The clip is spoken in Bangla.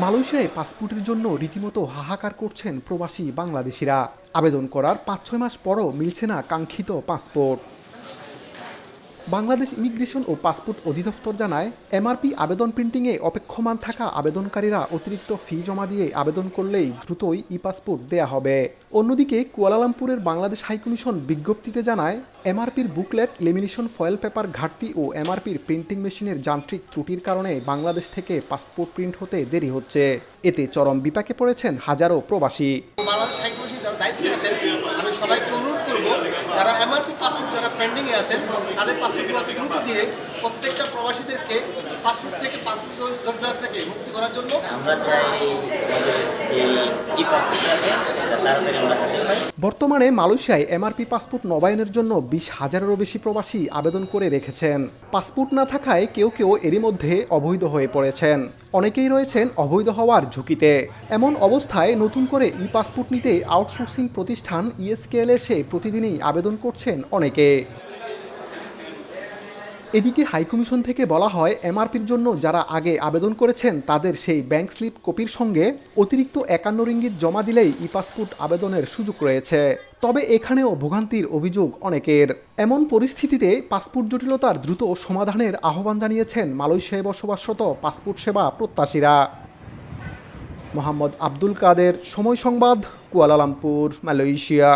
মালয়েশিয়ায় পাসপোর্টের জন্য রীতিমতো হাহাকার করছেন প্রবাসী বাংলাদেশিরা। আবেদন করার ৫-৬ মাস পরও মিলছে না কাঙ্ক্ষিত পাসপোর্ট। বাংলাদেশ ইমিগ্রেশন ও পাসপোর্ট অধিদপ্তর জানায়, এমআরপি আবেদন প্রিন্টিংয়ে অপেক্ষমান থাকা আবেদনকারীরা অতিরিক্ত ফি জমা দিয়ে আবেদন করলেই দ্রুতই ই পাসপোর্ট দেয়া হবে। অন্যদিকে কুয়ালালামপুরের বাংলাদেশ হাইকমিশন বিজ্ঞপ্তিতে জানায়, এমআরপির বুকলেট, লেমিনেশন ফয়েল পেপার ঘাটতি ও এমআরপির প্রিন্টিং মেশিনের যান্ত্রিক ত্রুটির কারণে বাংলাদেশ থেকে পাসপোর্ট প্রিন্ট হতে দেরি হচ্ছে। এতে চরম বিপাকে পড়েছেন হাজারো প্রবাসী। বাংলাদেশ হাইকমিশন যারা দায়িত্ব নিয়েছেন, আমি সবাইকে অনুরোধ করব যারা এমআরপি পাসপোর্ট যারা পেন্ডিংয়ে আছেন তাদের পাসপোর্টগুলোকে দ্রুত দিয়ে প্রত্যেকটা প্রবাসীদেরকে পাসপোর্ট থেকে জটিলতা থেকে মুক্তি করার জন্য আমরা চাই যে ই পাসপোর্ট আছে এটা তাড়াতাড়ি আমরা হাতে পাই। বর্তমানে মালয়েশিয়ায় এমআরপি পাসপোর্ট নবায়নের জন্য ২০,০০০-এরও বেশি প্রবাসী আবেদন করে রেখেছেন। পাসপোর্ট না থাকায় কেউ কেউ এরই মধ্যে অবৈধ হয়ে পড়েছেন। অনেকেই রয়েছেন অবৈধ হওয়ার ঝুঁকিতে। এমন অবস্থায় নতুন করে ই পাসপোর্ট নিতে আউটসোর্সিং প্রতিষ্ঠান ইএসকেএল এসে প্রতিদিনই আবেদন করছেন অনেকে। এদিকে হাইকমিশন থেকে বলা হয়, এমআরপির জন্য যারা আগে আবেদন করেছেন তাদের সেই ব্যাংক স্লিপ কপির সঙ্গে অতিরিক্ত ৫১ রিঙ্গিত জমা দিলেই ই পাসপোর্ট আবেদনের সুযোগ রয়েছে। তবে এখানেও ভোগান্তির অভিযোগ অনেকের। এমন পরিস্থিতিতে পাসপোর্ট জটিলতার দ্রুত সমাধানের আহ্বান জানিয়েছেন মালয়েশিয়ায় বসবাসরত পাসপোর্ট সেবা প্রত্যাশীরা। মোহাম্মদ আব্দুল কাদের, সময় সংবাদ, কুয়ালালামপুর, মালয়েশিয়া।